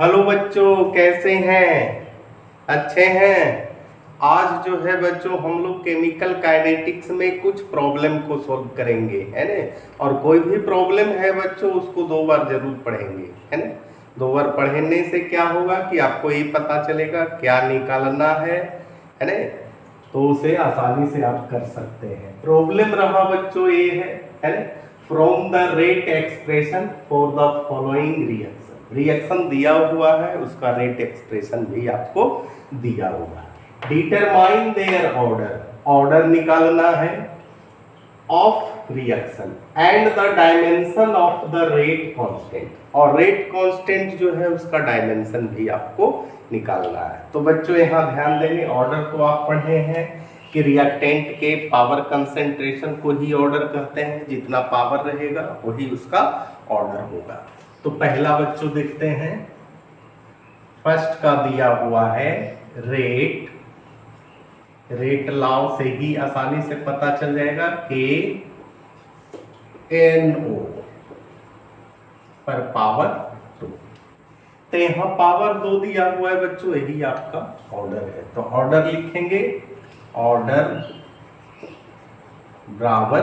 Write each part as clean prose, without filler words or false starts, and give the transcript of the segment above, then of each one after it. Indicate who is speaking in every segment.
Speaker 1: Hello बच्चों, कैसे हैं? अच्छे हैं। आज जो है बच्चों हम लोग केमिकल काइनेटिक्स में कुछ प्रॉब्लम को सॉल्व करेंगे, है ना। और कोई भी प्रॉब्लम है बच्चों उसको 2 बार जरूर पढ़ेंगे, है ना। 2 बार पढ़ने से क्या होगा कि आपको ये पता चलेगा क्या निकालना है ना। तो उसे आसानी से आप कर सकते हैं। प्रॉब्लम रहा बच्चों ये है ना। From the rate expression for the following reaction. Reaction दिया हुआ है, उसका रेट एक्सप्रेशन भी आपको दिया हुआ है। डिटरमाइन देयर ऑर्डर, ऑर्डर निकालना है of reaction and the dimension of the rate constant. और रेट कांस्टेंट जो है उसका डायमेंशन भी आपको निकालना है। तो बच्चों यहाँ ध्यान देंगे, ऑर्डर तो आप पढ़े हैं कि रिएक्टेंट के पावर कंसेंट्रेशन को ही ऑर्डर कहते हैं। जितना पावर रहेगा वही उसका ऑर्डर होगा। तो पहला बच्चों देखते हैं, फर्स्ट का दिया हुआ है रेट। रेट लॉ से ही आसानी से पता चल जाएगा के NO पर पावर 2। तो यहाँ पावर 2 दिया हुआ है बच्चों, यही आपका ऑर्डर है। तो ऑर्डर लिखेंगे, ऑर्डर बराबर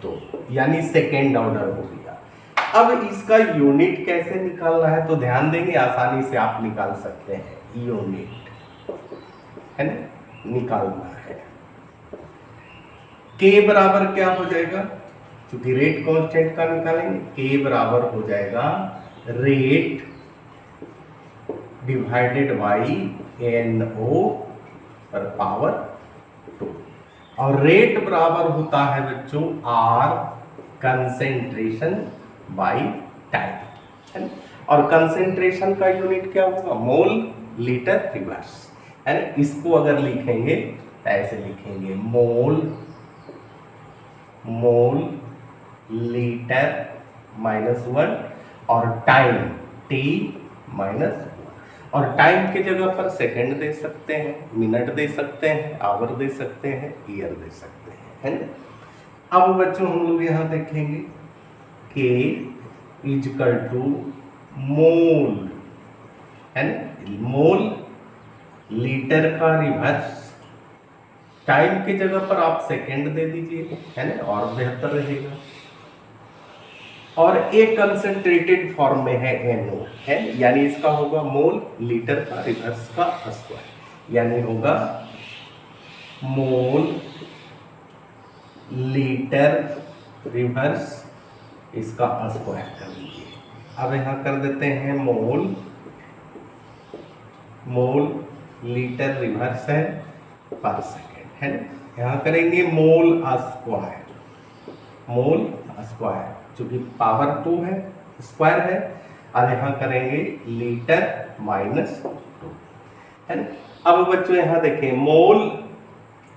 Speaker 1: 2 यानी सेकेंड ऑर्डर हो गया। अब इसका यूनिट कैसे निकालना है तो ध्यान देंगे, आसानी से आप निकाल सकते हैं। यूनिट है ना, निकालना है। के बराबर क्या हो जाएगा, क्योंकि रेट कांस्टेंट का निकालेंगे। के बराबर हो जाएगा रेट डिवाइडेड बाई NO पर पावर 2। और रेट बराबर होता है बच्चों R कंसेंट्रेशन बाई टाइम, है ना। और कंसेंट्रेशन का यूनिट क्या होगा, मोल लीटर रिवर्स, है ना। इसको अगर लिखेंगे तो ऐसे लिखेंगे, मोल लीटर -1 और टाइम T -1। और टाइम की जगह पर सेकंड दे सकते हैं, मिनट दे सकते हैं, आवर दे सकते हैं, ईयर दे सकते हैं, है ना। अब बच्चों हम लोग यहाँ देखेंगे K इजकल टू मोल, है ना। मोल लीटर का रिवर्स, टाइम की जगह पर आप सेकंड दे दीजिए, है ना, और बेहतर रहेगा। और एक कंसंट्रेटेड फॉर्म में है NO, है, यानी इसका होगा मोल लीटर का रिवर्स का स्क्वायर, यानी होगा मोल लीटर रिवर्स इसका स्क्वायर कर लीजिए। अब यहाँ कर देते हैं मोल लीटर रिवर्स है पर सेकेंड, है ना। यहाँ करेंगे मोल स्क्वायर, चूंकि पावर 2 है, स्क्वायर है। और यहाँ करेंगे लीटर -2, है ना। अब बच्चों यहाँ देखें, मोल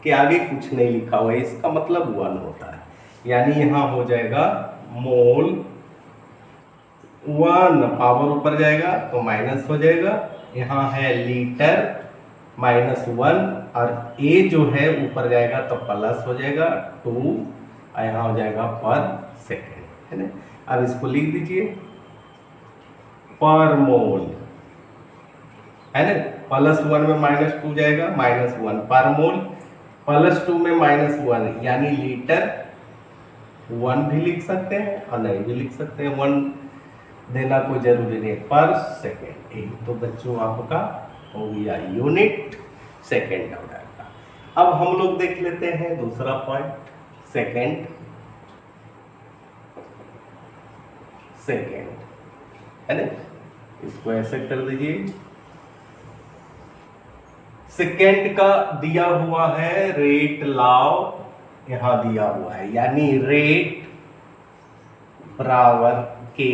Speaker 1: के आगे कुछ नहीं लिखा हुआ है, इसका मतलब 1 होता है, यानी यहाँ हो जाएगा मोल 1, पावर ऊपर जाएगा तो माइनस हो जाएगा। यहाँ है लीटर -1 और ए जो है ऊपर जाएगा तो प्लस हो जाएगा 2, और यहाँ हो जाएगा पर सेकेंड, है ना। अब इसको लिख दीजिए पर मोल, है ना। +1 में -2 जाएगा, -1 पर मोल, +2 में -1 यानी लीटर 1 भी लिख सकते हैं और नहीं भी लिख सकते हैं, 1 देना कोई जरूरी नहीं, पर सेकेंड। तो बच्चों आपका हो गया यूनिट सेकेंड ऑर्डर का। अब हम लोग देख लेते हैं दूसरा पॉइंट, सेकेंड, है ना। इसको ऐसे कर दीजिए। सेकेंड का दिया हुआ है रेट लॉ, यहां दिया हुआ है, यानी रेट बराबर के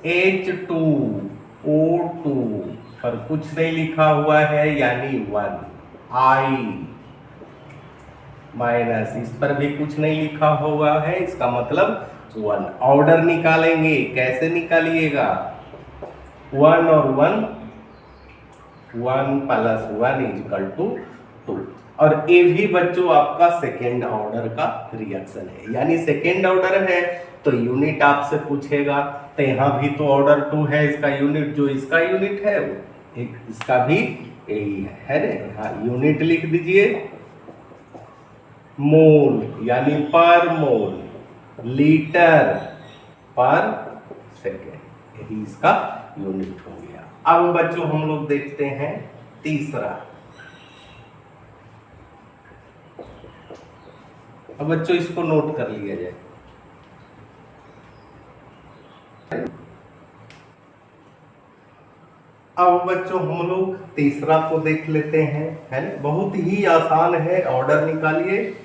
Speaker 1: H2O2 पर कुछ नहीं लिखा हुआ है, यानी 1 I माइनस, इस पर भी कुछ नहीं लिखा हुआ है, इसका मतलब 1। ऑर्डर निकालेंगे, कैसे निकालिएगा, 1 और 1 + 1 = 2। और ये भी बच्चों आपका सेकेंड ऑर्डर का रिएक्शन है, यानी सेकेंड ऑर्डर है तो यूनिट आपसे पूछेगा, तो यहाँ भी तो ऑर्डर 2 है, इसका यूनिट जो इसका यूनिट है एक इसका भी यही है ना। हाँ, यूनिट लिख दीजिए, मोल यानी पर मोल, लीटर पर सेकेंड, यही इसका यूनिट हो गया। अब बच्चों हम लोग देखते हैं तीसरा। अब बच्चों इसको नोट कर लिया जाए। अब बच्चों हम लोग तीसरा को देख लेते हैं, है ना। बहुत ही आसान है, ऑर्डर निकालिए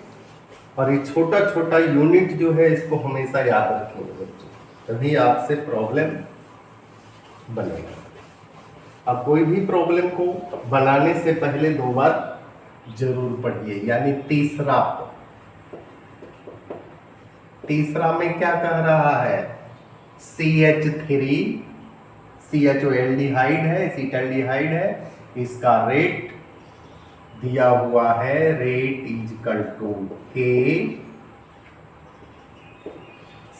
Speaker 1: और ये छोटा छोटा यूनिट जो है इसको हमेशा याद रखेंगे बच्चों, तभी आपसे प्रॉब्लम बनेगा। अब कोई भी प्रॉब्लम को बनाने से पहले 2 बार जरूर पढ़िए। यानी तीसरा में क्या कह रहा है, CH3, CHO एल्डिहाइड है, एसिटाल्डिहाइड है, इसका रेट दिया हुआ है, rate is equal to K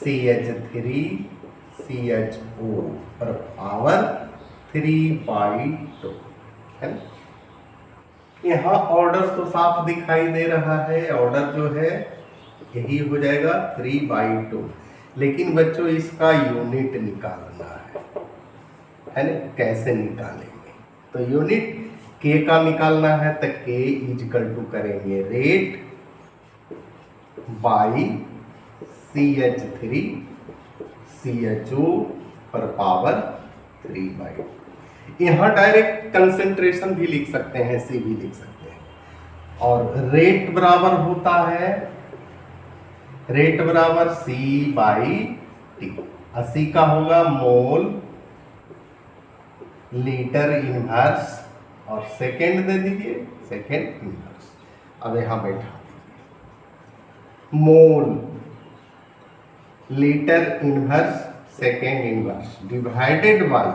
Speaker 1: CH3 CHO पर पावर 3/2 है। यहाँ ऑर्डर तो साफ दिखाई दे रहा है, ऑर्डर जो है यही हो जाएगा 3/2, लेकिन बच्चों इसका यूनिट निकालना है ना। कैसे निकालेंगे, तो यूनिट K का निकालना है, तो K इज इक्वल टू करेंगे रेट बाई CH3 CHO पर पावर 3/2। यहाँ डायरेक्ट कंसेंट्रेशन भी लिख सकते हैं, C भी लिख सकते हैं। और रेट बराबर होता है, रेट बराबर C/T। 80 का होगा मोल लीटर इनवर्स, और सेकेंड दे दीजिए, सेकेंड इनवर्स। अब यहां बैठा दीजिए, मोल litre inverse second inverse divided by,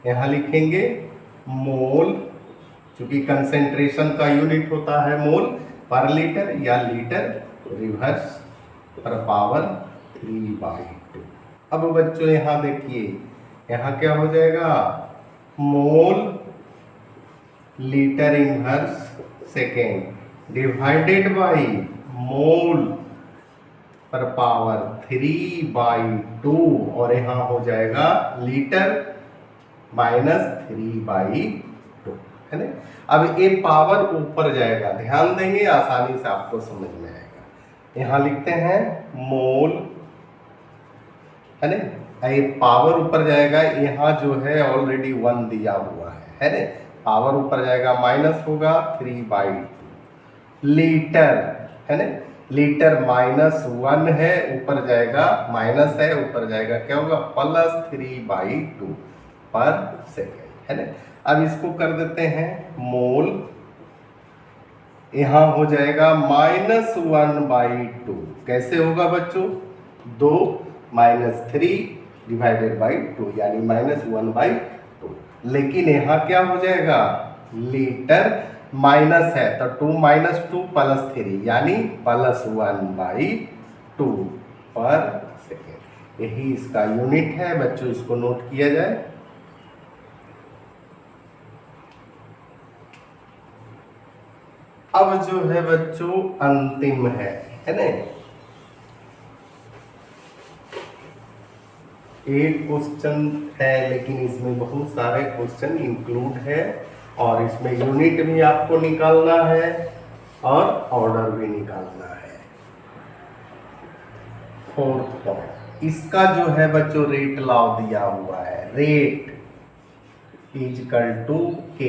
Speaker 1: यहां लिखेंगे मोल, क्योंकि कंसेंट्रेशन का यूनिट होता है मोल पर लीटर या लीटर रिवर्स पर पावर 3/2। अब बच्चों यहां देखिए, यहां क्या हो जाएगा, mole litre inverse second divided by mole पर पावर 3/2, और यहां हो जाएगा लीटर माइनस 3/2, है ना। अब ये पावर ऊपर जाएगा, ध्यान देंगे, आसानी से आपको समझ में आएगा। यहां लिखते हैं मोल, है ना, ये पावर ऊपर जाएगा, यहाँ जो है ऑलरेडी 1 दिया हुआ है ना, पावर ऊपर जाएगा, माइनस होगा 3/2 लीटर, है ना। लीटर -1 है, ऊपर जाएगा माइनस है, ऊपर जाएगा क्या होगा, +3/2 पर सेकेंड, है ना। अब इसको कर देते हैं मोल, यहां हो जाएगा -1/2। कैसे होगा बच्चों, 2 - 3 डिवाइडेड बाई 2 यानी -1/2। लेकिन यहां क्या हो जाएगा, लीटर माइनस है तो 2 - 2 +3 यानी +1/2 पर सेकेंड, यही इसका यूनिट है बच्चों, इसको नोट किया जाए। अब जो है बच्चों अंतिम है ना, एक क्वेश्चन है, लेकिन इसमें बहुत सारे क्वेश्चन इंक्लूड है, और इसमें यूनिट भी आपको निकालना है और ऑर्डर भी निकालना है। 4th पॉइंट, इसका जो है बच्चों रेट लॉ दिया हुआ है, rate is equal to K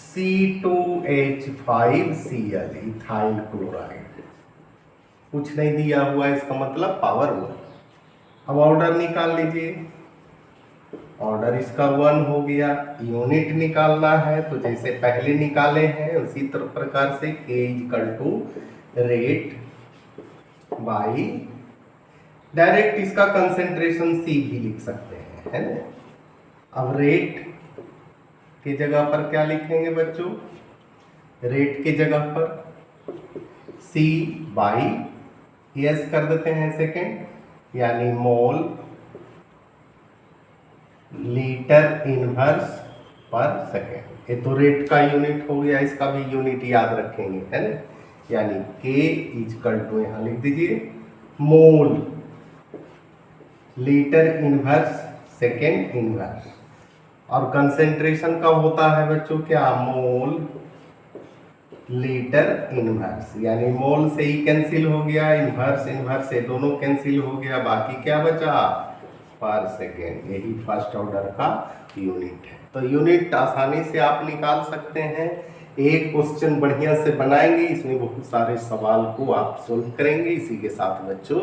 Speaker 1: C2H5Cl ethyl chloride. कुछ नहीं दिया हुआ है, इसका मतलब पावर 1। अब ऑर्डर निकाल लीजिए, ऑर्डर इसका 1 हो गया। यूनिट निकालना है तो जैसे पहले निकाले हैं उसी प्रकार से K equal to rate by, direct इसका कंसेंट्रेशन C भी लिख सकते हैं, है ना। अब रेट की जगह पर क्या लिखेंगे बच्चों, रेट की जगह पर C बाई यस कर देते हैं सेकेंड, यानी मोल लीटर इनवर्स पर सेकेंड। ये तो रेट का यूनिट हो गया, इसका भी यूनिट याद रखेंगे, है ना। यानी K इजकल टू यहाँ लिख दीजिए मोल लीटर इनवर्स सेकेंड इनवर्स। और कंसेंट्रेशन का होता है बच्चों क्या, मोल लीटर इनवर्स, यानी मोल से ही कैंसिल हो गया, इनवर्स इनवर्स से दोनों कैंसिल हो गया, बाकी क्या बचा, पर सेकेंड। यही फर्स्ट ऑर्डर का यूनिट है। तो यूनिट आसानी से आप निकाल सकते हैं। एक क्वेश्चन बढ़िया से बनाएंगे, इसमें बहुत सारे सवाल को आप सोल्व करेंगे। इसी के साथ बच्चों